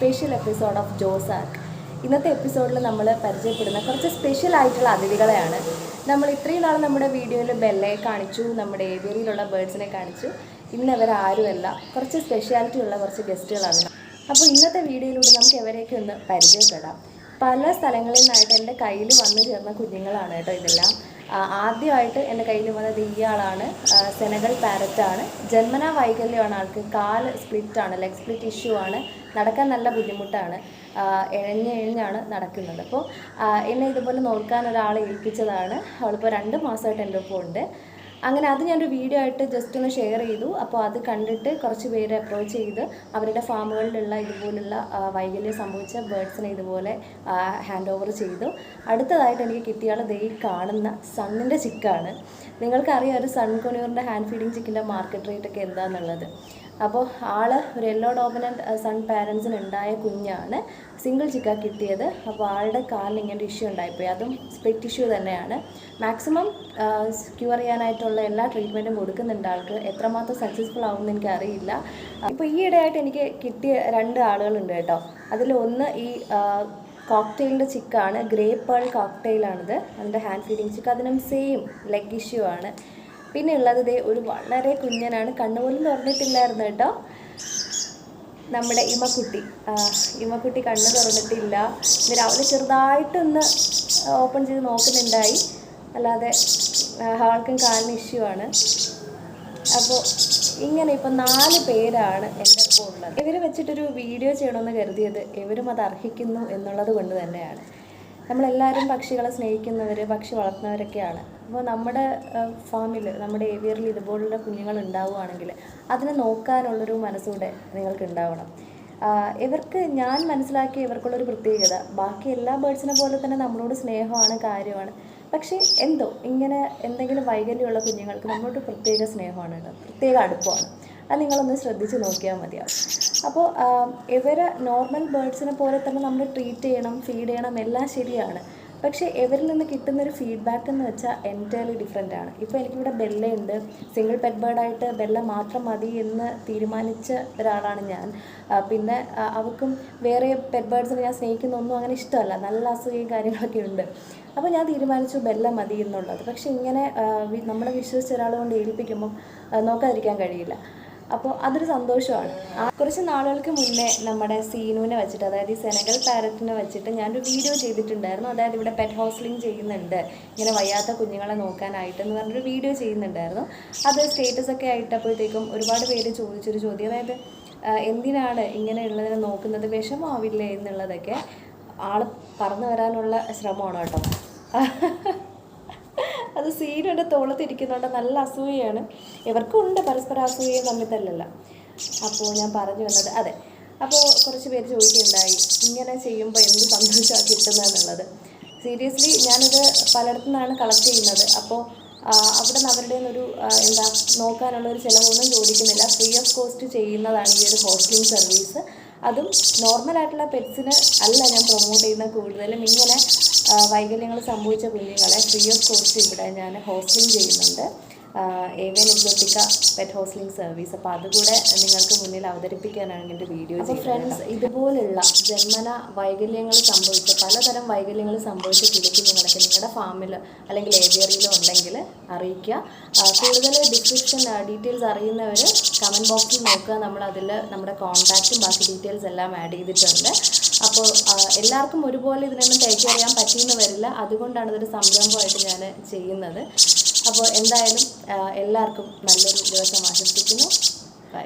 Special episode of Jose ആർക്ക്. ഇന്നത്തെ എപ്പിസോഡിൽ നമ്മൾ പരിചയപ്പെടുന്ന കുറച്ച് സ്പെഷ്യൽ ആയിട്ടുള്ള അതിഥികളെയാണ്. നമ്മൾ ഇത്രയും നാൾ നമ്മുടെ വീഡിയോയിൽ ബെല്ലയെ കാണിച്ചു, നമ്മുടെ ഏരിയയിലുള്ള ബേർഡ്സിനെ കാണിച്ചു. ഇന്നവർ ആരുമല്ല, കുറച്ച് സ്പെഷ്യാലിറ്റി ഉള്ള കുറച്ച് ഗസ്റ്റുകളാണ്. അപ്പോൾ ഇന്നത്തെ വീഡിയോയിലൂടെ നമുക്ക് എവരെയൊക്കെ ഒന്ന് പരിചയപ്പെടാം. പല സ്ഥലങ്ങളിൽ നിന്നായിട്ട് എൻ്റെ കയ്യിൽ വന്നു ചേർന്ന കുഞ്ഞുങ്ങളാണ് കേട്ടോ ഇതെല്ലാം. ആദ്യമായിട്ട് എൻ്റെ കയ്യിൽ വന്നത് ഇയാളാണ്. സെനഗൽ പാരറ്റാണ്. ജന്മനാ വൈകല്യമാണ് ആൾക്ക്. കാല് സ്പ്ലിറ്റാണ്, ലെഗ് സ്പ്ലിറ്റ് ഇഷ്യൂ ആണ്. നടക്കാൻ നല്ല ബുദ്ധിമുട്ടാണ്. എഴഞ്ഞാണ് നടക്കുന്നത്. അപ്പോൾ എന്നെ ഇതുപോലെ നോക്കാൻ ഒരാളെ ഏൽപ്പിച്ചതാണ്. അവളിപ്പോൾ 2 മാസമായിട്ട് എൻ്റെ ഒപ്പം ഉണ്ട്. അങ്ങനെ അത് ഞാനൊരു വീഡിയോ ആയിട്ട് ജസ്റ്റ് ഒന്ന് ഷെയർ ചെയ്തു. അപ്പോൾ അത് കണ്ടിട്ട് കുറച്ച് പേര് അപ്രോച്ച് ചെയ്ത് അവരുടെ ഫാമുകളിലുള്ള ഇതുപോലുള്ള വൈകല്യം സംഭവിച്ച ബേർഡ്സിനെ ഇതുപോലെ ഹാൻഡ് ഓവർ ചെയ്തു. അടുത്തതായിട്ട് എനിക്ക് കിട്ടിയ ആൾ ദേ കാണുന്ന സണ്ണിൻ്റെ ചിക്കാണ്. നിങ്ങൾക്കറിയാം ഒരു സൺ കൊണിയൂറിൻ്റെ ഹാൻഡ് ഫീഡിങ് ചിക്കിൻ്റെ മാർക്കറ്റ് റേറ്റ് ഒക്കെ എന്താണെന്നുള്ളത്. അപ്പോൾ ആൾ ഒരു യെല്ലോ ഡോമിനൻ്റ് സൺ പാരൻസിന് ഉണ്ടായ കുഞ്ഞാണ്. സിംഗിൾ ചിക്ക കിട്ടിയത്. അപ്പോൾ ആളുടെ കാലിന് ഇങ്ങനെ ഇഷ്യൂ ഉണ്ടായിപ്പോയി. അതും സ്പ്ലിറ്റ് ഇഷ്യൂ തന്നെയാണ്. മാക്സിമം ക്യൂർ ചെയ്യാനായിട്ടുള്ള എല്ലാ ട്രീറ്റ്മെൻറ്റും കൊടുക്കുന്നുണ്ട് ആൾക്ക്. എത്രമാത്രം സക്സസ്ഫുൾ ആവുമെന്ന് എനിക്കറിയില്ല. ഇപ്പോൾ ഈ ഇടയായിട്ട് എനിക്ക് കിട്ടിയ 2 ആളുകളുണ്ട് കേട്ടോ. അതിലൊന്ന് ഈ കോക്ടെയിലിൻ്റെ ചിക്കാണ്. Grey pearl കോക്ടെയിലാണിത്. അതിൻ്റെ ഹാൻഡ് ഫീഡിങ് ചിക്ക്. അതിനും സെയിം ലെഗ് ഇഷ്യൂ ആണ്. പിന്നെ ഉള്ളത് ഇതേ ഒരു വളരെ കുഞ്ഞനാണ്. കണ്ണുപോലും തുറന്നിട്ടില്ലായിരുന്നു കേട്ടോ. നമ്മുടെ ഇമക്കുട്ടി കണ്ണ് തുറന്നിട്ടില്ല. ഇന്ന് രാവിലെ ചെറുതായിട്ടൊന്ന് ഓപ്പൺ ചെയ്ത് നോക്കുന്നുണ്ടായി. അല്ലാതെ ആൾക്കും കാലിന് ഇഷ്യൂ ആണ്. അപ്പോൾ ഇങ്ങനെ ഇപ്പോൾ 4 പേരാണ് എൻ്റെ ഒപ്പം ഉള്ളത്. ഇവരെ വെച്ചിട്ടൊരു വീഡിയോ ചെയ്യണമെന്ന് കരുതിയത് ഇവരും അത് അർഹിക്കുന്നു എന്നുള്ളത് കൊണ്ട് തന്നെയാണ്. നമ്മളെല്ലാവരും പക്ഷികളെ സ്നേഹിക്കുന്നവർ, പക്ഷി വളർത്തുന്നവരൊക്കെയാണ്. അപ്പോൾ നമ്മുടെ ഫാമിൽ, നമ്മുടെ ഏവിയറിൽ ഇതുപോലുള്ള കുഞ്ഞുങ്ങൾ ഉണ്ടാവുകയാണെങ്കിൽ അതിനെ നോക്കാനുള്ളൊരു മനസ്സൂടെ നിങ്ങൾക്ക് ഉണ്ടാവണം. ഇവർക്ക് ഞാൻ മനസ്സിലാക്കിയ ഇവർക്കുള്ളൊരു പ്രത്യേകത, ബാക്കി എല്ലാ ബേർഡ്സിനെ പോലെ തന്നെ നമ്മളോട് സ്നേഹമാണ്, കാര്യമാണ്. പക്ഷേ എന്തോ ഇങ്ങനെ എന്തെങ്കിലും വൈകല്യമുള്ള കുഞ്ഞുങ്ങൾക്ക് നമ്മളോട് പ്രത്യേക സ്നേഹമാണ് കേട്ടോ, പ്രത്യേക അടുപ്പമാണ്. അത് നിങ്ങളൊന്ന് ശ്രദ്ധിച്ച് നോക്കിയാൽ മതിയാവും. അപ്പോൾ ഇവരെ നോർമൽ ബേർഡ്സിനെ പോലെ തന്നെ നമ്മൾ ട്രീറ്റ് ചെയ്യണം, ഫീഡ് ചെയ്യണം, എല്ലാം ശരിയാണ്. പക്ഷേ ഇവരിൽ നിന്ന് കിട്ടുന്നൊരു ഫീഡ്ബാക്ക് എന്ന് വെച്ചാൽ എൻറ്റയർലി ഡിഫറെൻ്റ് ആണ്. ഇപ്പോൾ എനിക്കിവിടെ ബെല്ലയുണ്ട്. സിംഗിൾ പെറ്റ് ബേർഡായിട്ട് ബെല്ല മാത്രം മതി എന്ന് തീരുമാനിച്ച ഒരാളാണ് ഞാൻ. പിന്നെ അവർക്കും വേറെ പെറ്റ് ബേർഡ്സിനെ ഞാൻ സ്നേഹിക്കുന്നൊന്നും അങ്ങനെ ഇഷ്ടമല്ല. നല്ല അസുഖയും കാര്യങ്ങളൊക്കെ ഉണ്ട്. അപ്പോൾ ഞാൻ തീരുമാനിച്ചു ബെല്ല മതി എന്നുള്ളത്. പക്ഷേ ഇങ്ങനെ നമ്മളെ വിശ്വസിച്ച ഒരാൾ കൊണ്ട് ഏൽപ്പിക്കുമ്പം നോക്കാതിരിക്കാൻ കഴിയില്ല. അപ്പോൾ അതൊരു സന്തോഷമാണ്. കുറച്ച് നാളുകൾക്ക് മുന്നേ നമ്മുടെ സീനുവിനെ വെച്ചിട്ട്, അതായത് ഈ സെനഗൽ പാരറ്റിനെ വെച്ചിട്ട് ഞാനൊരു വീഡിയോ ചെയ്തിട്ടുണ്ടായിരുന്നു. അതായത് ഇവിടെ പെറ്റ് ഹൗസ്ലിംഗ് ചെയ്യുന്നുണ്ട്, ഇങ്ങനെ വയ്യാത്ത കുഞ്ഞുങ്ങളെ നോക്കാനായിട്ടെന്ന് പറഞ്ഞൊരു വീഡിയോ ചെയ്യുന്നുണ്ടായിരുന്നു. അത് സ്റ്റേറ്റസൊക്കെ ആയിട്ടപ്പോഴത്തേക്കും ഒരുപാട് പേര് ചോദിച്ചൊരു ചോദ്യം, അതായത് എന്തിനാണ് ഇങ്ങനെയുള്ളതിനെ നോക്കുന്നത്, വിഷമാവില്ലേ എന്നുള്ളതൊക്കെ ആൾ പറഞ്ഞു വരാനുള്ള ശ്രമമാണ് കേട്ടോ. അത് സീനുൻ്റെ തോളത്തിരിക്കുന്നുണ്ട്. നല്ല അസൂയയാണ്. ഇവർക്കും ഉണ്ട് പരസ്പര അസൂയയും തമ്മിൽ. അപ്പോൾ ഞാൻ പറഞ്ഞു വന്നത് അതെ. അപ്പോൾ കുറച്ച് പേര് ചോദിക്കുകയുണ്ടായി ഇങ്ങനെ ചെയ്യുമ്പോൾ എന്ത് സന്തോഷമാണ് കിട്ടുന്നതെന്നുള്ളത്. സീരിയസ്ലി ഞാനിത് പലയിടത്തു നിന്നാണ് കളക്ട് ചെയ്യുന്നത്. അപ്പോൾ അവിടെ നിന്ന് അവരുടെ ഒരു നോക്കാനുള്ളൊരു ചിലവൊന്നും ചോദിക്കുന്നില്ല. ഫ്രീ ഓഫ് കോസ്റ്റ് ചെയ്യുന്നതാണ് ഈ ഒരു ഹോസ്റ്റലിംഗ് സർവീസ്. അതും നോർമലായിട്ടുള്ള പെറ്റ്സിന് അല്ല ഞാൻ പ്രൊമോട്ട് ചെയ്യുന്ന. കൂടുതലും ഇങ്ങനെ വൈകല്യങ്ങൾ സംഭവിച്ച കുഞ്ഞുങ്ങളെ ഫ്രീ ഓഫ് കോസ്റ്റ് ഇവിടെ ഞാൻ ഹോസ്റ്റലിംഗ് ചെയ്യുന്നുണ്ട്. Avian exotica pet hostelling service. അപ്പോൾ അതുകൂടെ നിങ്ങൾക്ക് മുന്നിൽ അവതരിപ്പിക്കാനാണ് എൻ്റെ വീഡിയോ. അപ്പോൾ ഫ്രണ്ട്സ്, ഇതുപോലുള്ള ജന്മന വൈകല്യങ്ങൾ സംഭവിച്ച, പലതരം വൈകല്യങ്ങൾ സംഭവിച്ച കിളിക്കുഞ്ഞുങ്ങളൊക്കെ നിങ്ങളുടെ ഫാമിൽ അല്ലെങ്കിൽ ഏവിയറിയിലോ ഉണ്ടെങ്കിൽ അറിയിക്കുക. കൂടുതൽ ഡീറ്റെയിൽസ് അറിയുന്നവർ കമൻറ്റ് ബോക്സിൽ നോക്കുക. നമ്മളതിൽ നമ്മുടെ കോൺടാക്റ്റും ബാക്കി ഡീറ്റെയിൽസ് എല്ലാം ആഡ് ചെയ്തിട്ടുണ്ട്. അപ്പോൾ എല്ലാവർക്കും ഒരുപോലെ ഇതിനൊന്നും ടേക്ക് ചെയ്യാൻ പറ്റിയെന്ന് വരില്ല. അതുകൊണ്ടാണ് ഇതൊരു സംരംഭമായിട്ട് ഞാൻ ചെയ്യുന്നത്. അപ്പോൾ എന്തായാലും എല്ലാവർക്കും നല്ലൊരു ദിവസം ആശംസിക്കുന്നു. ബൈ.